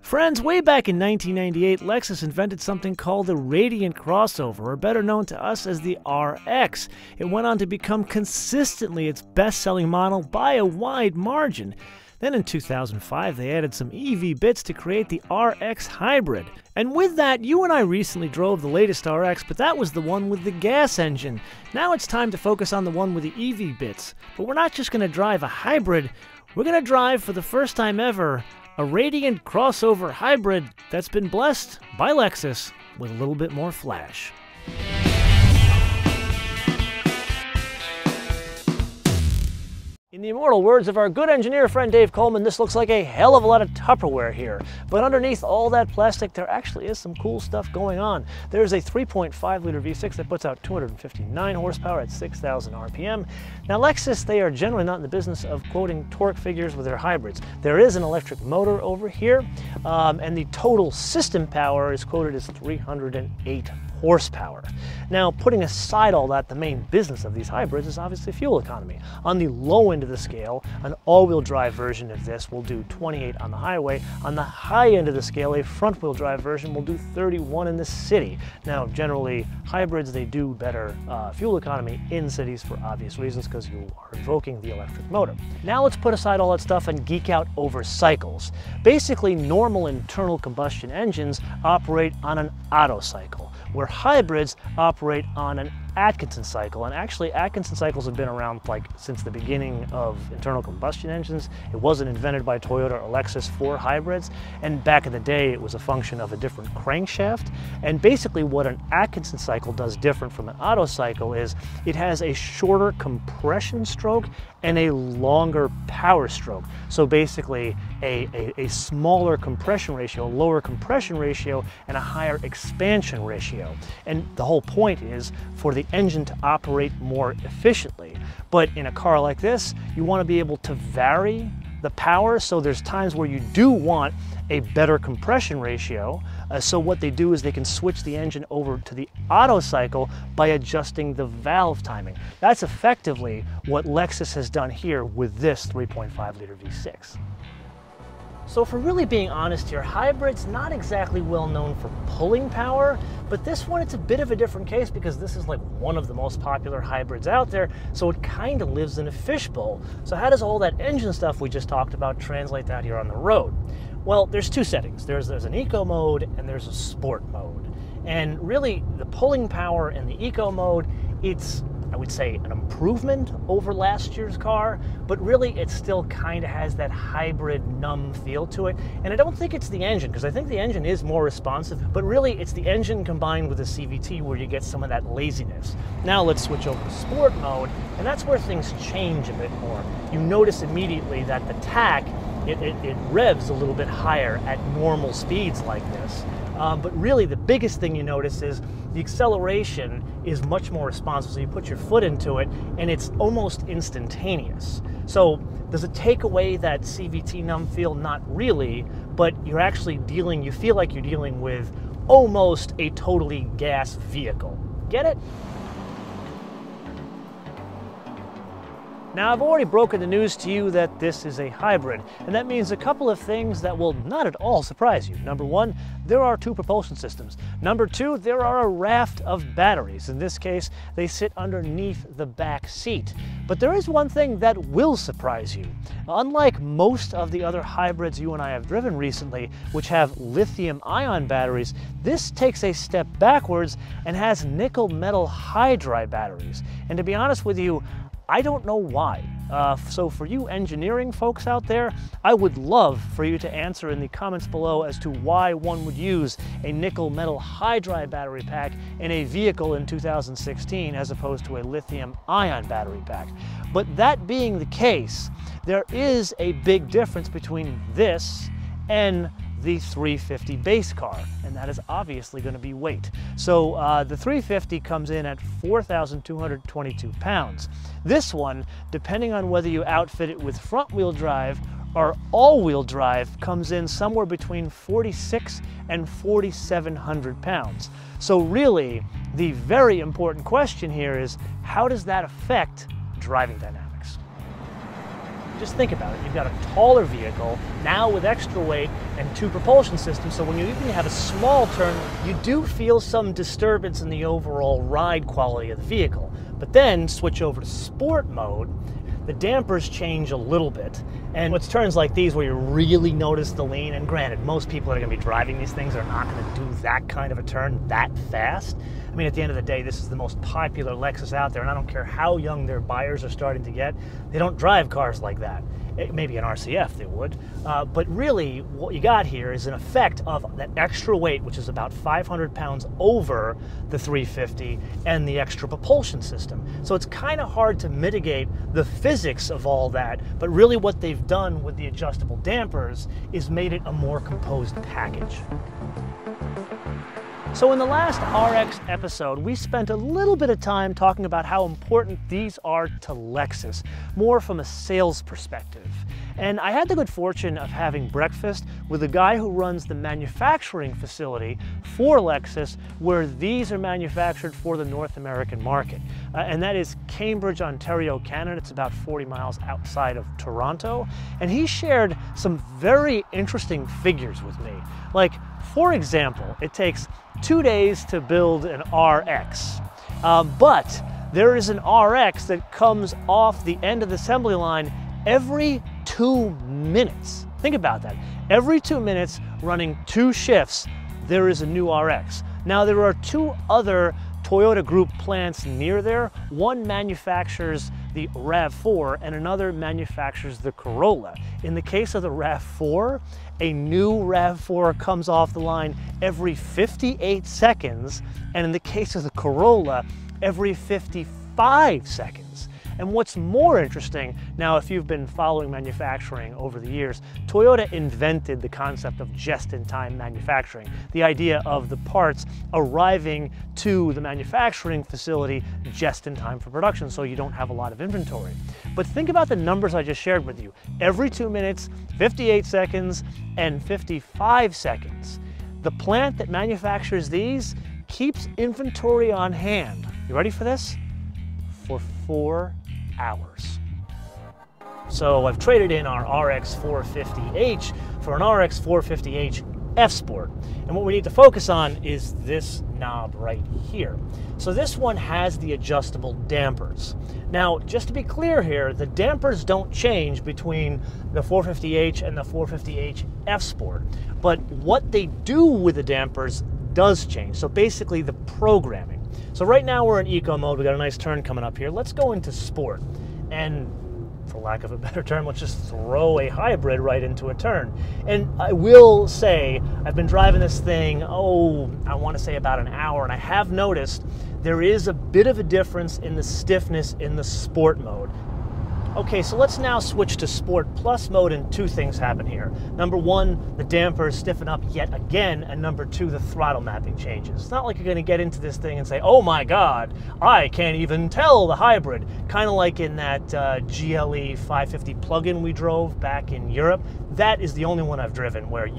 Friends, way back in 1998, Lexus invented something called the Radiant Crossover, or better known to us as the RX. It went on to become consistently its best-selling model by a wide margin. Then in 2005, they added some EV bits to create the RX Hybrid. And with that, you and I recently drove the latest RX, but that was the one with the gas engine. Now it's time to focus on the one with the EV bits. But we're not just going to drive a hybrid, we're going to drive, for the first time ever, a Radiant Crossover Hybrid that's been blessed by Lexus with a little bit more flash. In the immortal words of our good engineer friend Dave Coleman, this looks like a hell of a lot of Tupperware here. But underneath all that plastic, there actually is some cool stuff going on. There's a 3.5-liter V6 that puts out 259 horsepower at 6,000 RPM. Now Lexus, they are generally not in the business of quoting torque figures with their hybrids. There is an electric motor over here, and the total system power is quoted as 308 horsepower. Now, putting aside all that, the main business of these hybrids is obviously fuel economy. On the low end of the scale, an all-wheel drive version of this will do 28 on the highway. On the high end of the scale, a front-wheel drive version will do 31 in the city. Now, generally, hybrids, they do better fuel economy in cities for obvious reasons, because you are invoking the electric motor. Now let's put aside all that stuff and geek out over cycles. Basically, normal internal combustion engines operate on an Otto cycle, where hybrids operate on an Atkinson cycle. And actually, Atkinson cycles have been around since the beginning of internal combustion engines. It wasn't invented by Toyota or Lexus for hybrids, and back in the day it was a function of a different crankshaft. And basically what an Atkinson cycle does different from an Otto cycle is it has a shorter compression stroke and a longer power stroke. So basically a smaller compression ratio, a lower compression ratio, and a higher expansion ratio. And the whole point is for the engine to operate more efficiently. But in a car like this, you want to be able to vary the power, so there's times where you do want a better compression ratio. So what they do is they can switch the engine over to the Otto cycle by adjusting the valve timing. That's effectively what Lexus has done here with this 3.5-liter V6. So if we're really being honest here, hybrid's not exactly well known for pulling power, but this one, it's a bit of a different case because this is like one of the most popular hybrids out there, so it kind of lives in a fishbowl. So how does all that engine stuff we just talked about translate out here on the road? Well, there's two settings. There's an eco mode and there's a sport mode. And really, the pulling power in the eco mode, it's, I would say, an improvement over last year's car, but really it still kind of has that hybrid numb feel to it. And I don't think it's the engine, because I think the engine is more responsive, but really it's the engine combined with the CVT where you get some of that laziness. Now let's switch over to sport mode, and that's where things change a bit more. You notice immediately that the tach, it revs a little bit higher at normal speeds like this. But really the biggest thing you notice is the acceleration is much more responsive. So you put your foot into it and it's almost instantaneous. So does it take away that CVT numb feel? Not really, but you're actually you feel like you're dealing with almost a totally gas vehicle. Get it? Now, I've already broken the news to you that this is a hybrid, and that means a couple of things that will not at all surprise you. Number one, there are two propulsion systems. Number two, there are a raft of batteries. In this case, they sit underneath the back seat. But there is one thing that will surprise you. Unlike most of the other hybrids you and I have driven recently, which have lithium-ion batteries, this takes a step backwards and has nickel metal hydride batteries. And to be honest with you, I don't know why. So for you engineering folks out there, I would love for you to answer in the comments below as to why one would use a nickel metal hydride battery pack in a vehicle in 2016 as opposed to a lithium ion battery pack. But that being the case, there is a big difference between this and the 350 base car, and that is obviously going to be weight. So the 350 comes in at 4,222 pounds. This one, depending on whether you outfit it with front-wheel drive or all-wheel drive, comes in somewhere between 4,600 and 4,700 pounds. So really, the very important question here is, how does that affect driving dynamics? Just think about it. You've got a taller vehicle, now with extra weight and 2 propulsion systems, so when you even have a small turn, you do feel some disturbance in the overall ride quality of the vehicle. But then switch over to sport mode, the dampers change a little bit. And it's turns like these where you really notice the lean, and granted, most people that are going to be driving these things are not going to do that kind of a turn that fast. I mean, at the end of the day, this is the most popular Lexus out there, and I don't care how young their buyers are starting to get, they don't drive cars like that. Maybe an RCF they would, but really what you got here is an effect of that extra weight, which is about 500 pounds over the 350, and the extra propulsion system. So it's kind of hard to mitigate the physics of all that, but really what they've done with the adjustable dampers is made it a more composed package. So in the last RX episode, we spent a little bit of time talking about how important these are to Lexus, more from a sales perspective. And I had the good fortune of having breakfast with the guy who runs the manufacturing facility for Lexus, where these are manufactured for the North American market. And that is Cambridge, Ontario, Canada. It's about 40 miles outside of Toronto. And he shared some very interesting figures with me. Like, for example, it takes 2 days to build an RX, but there is an RX that comes off the end of the assembly line every 2 minutes. Think about that. Every 2 minutes, running 2 shifts, there is a new RX. Now, there are 2 other Toyota Group plants near there. One manufactures the RAV4 and another manufactures the Corolla. In the case of the RAV4, a new RAV4 comes off the line every 58 seconds, and in the case of the Corolla, every 55 seconds. And what's more interesting, now if you've been following manufacturing over the years, Toyota invented the concept of just-in-time manufacturing, the idea of the parts arriving to the manufacturing facility just in time for production, so you don't have a lot of inventory. But think about the numbers I just shared with you. Every 2 minutes, 58 seconds, and 55 seconds. The plant that manufactures these keeps inventory on hand. You ready for this? For 4 hours. So I've traded in our RX450h for an RX450h F Sport. And what we need to focus on is this knob right here. So this one has the adjustable dampers. Now, just to be clear here, the dampers don't change between the 450h and the 450h F Sport. But what they do with the dampers does change. So basically the programming. So right now we're in eco mode. We got a nice turn coming up here. Let's go into sport. And for lack of a better term, let's just throw a hybrid right into a turn. And I will say, I've been driving this thing, I want to say about an hour, and I have noticed there is a bit of a difference in the stiffness in the sport mode. Okay, so let's now switch to Sport Plus mode, and 2 things happen here. Number 1, the dampers stiffen up yet again, and number 2, the throttle mapping changes. It's not like you're going to get into this thing and say, oh my God, I can't even tell the hybrid. Kind of like in that GLE 550 plug-in we drove back in Europe. That is the only one I've driven where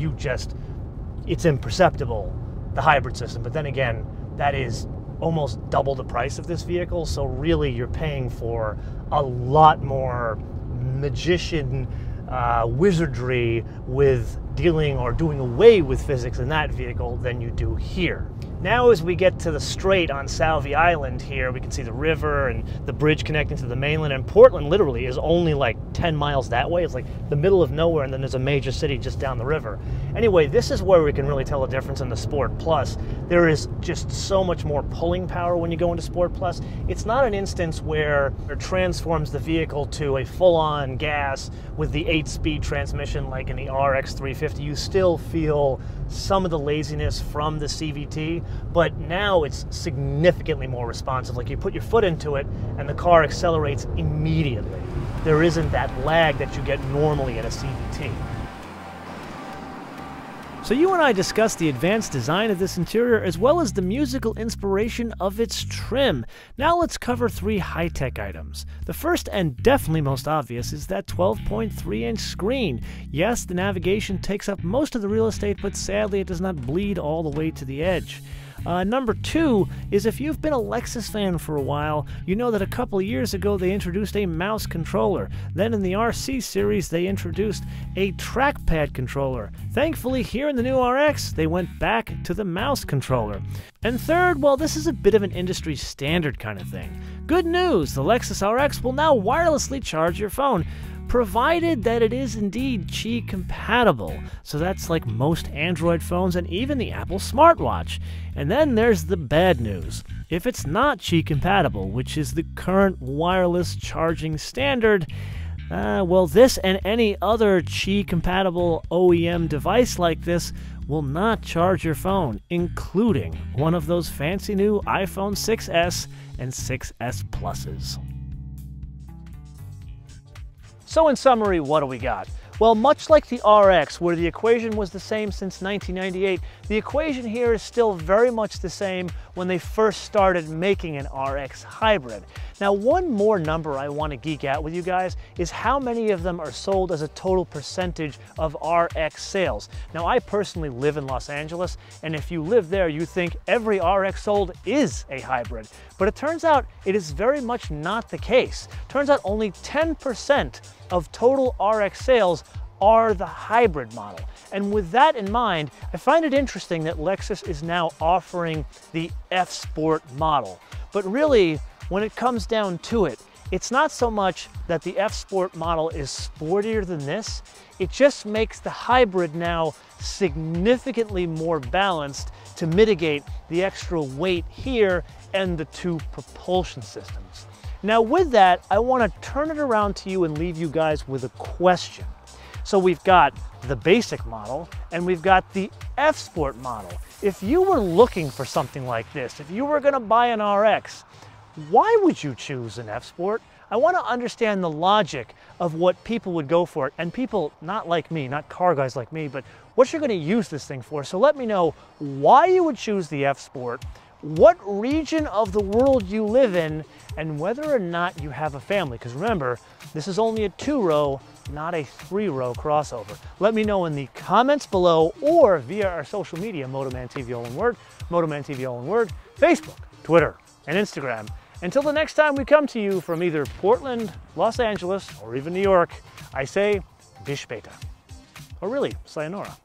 it's imperceptible, the hybrid system. But then again, that is almost double the price of this vehicle, so really you're paying for a lot more magician wizardry with dealing or doing away with physics in that vehicle than you do here. Now as we get to the strait on Salvie Island here, we can see the river and the bridge connecting to the mainland, and Portland literally is only like 10 miles that way. It's like the middle of nowhere, and then there's a major city just down the river. Anyway, this is where we can really tell a difference in the Sport Plus. There is just so much more pulling power when you go into Sport Plus. It's not an instance where it transforms the vehicle to a full-on gas with the 8-speed transmission like in the RX350. You still feel some of the laziness from the CVT, but now it's significantly more responsive. Like you put your foot into it and the car accelerates immediately. There isn't that lag that you get normally in a CVT. So you and I discussed the advanced design of this interior as well as the musical inspiration of its trim. Now let's cover 3 high-tech items. The first and definitely most obvious is that 12.3-inch screen. Yes, the navigation takes up most of the real estate, but sadly it does not bleed all the way to the edge. Number 2 is if you've been a Lexus fan for a while, you know that a couple of years ago they introduced a mouse controller. Then in the RC series they introduced a trackpad controller. Thankfully here in the new RX they went back to the mouse controller. And third, well, this is a bit of an industry standard kind of thing. Good news, the Lexus RX will now wirelessly charge your phone, provided that it is indeed Qi compatible. So that's like most Android phones and even the Apple smartwatch. And then there's the bad news. If it's not Qi compatible, which is the current wireless charging standard, well, this and any other Qi compatible OEM device like this will not charge your phone, including one of those fancy new iPhone 6s and 6s Pluses. So in summary, what do we got? Well, much like the RX, where the equation was the same since 1998, the equation here is still very much the same when they first started making an RX hybrid. Now, one more number I want to geek out with you guys is how many of them are sold as a total percentage of RX sales. Now, I personally live in Los Angeles, and if you live there, you think every RX sold is a hybrid. But it turns out it is very much not the case. Turns out only 10% of total RX sales are the hybrid model. And with that in mind, I find it interesting that Lexus is now offering the F Sport model. But really, when it comes down to it, it's not so much that the F Sport model is sportier than this, it just makes the hybrid now significantly more balanced to mitigate the extra weight here and the two propulsion systems. Now with that, I want to turn it around to you and leave you guys with a question. So we've got the basic model and we've got the F Sport model. If you were looking for something like this, if you were going to buy an RX, why would you choose an F Sport? I want to understand the logic of what people would go for it, and people not like me, not car guys like me, but what you're going to use this thing for. So let me know why you would choose the F Sport, what region of the world you live in, and whether or not you have a family. Because remember, this is only a 2-row, not a 3-row crossover. Let me know in the comments below or via our social media, MotoManTV all in word, MotoManTV all in word, Facebook, Twitter, and Instagram. Until the next time we come to you from either Portland, Los Angeles, or even New York, I say, bis später. Or really, sayonara.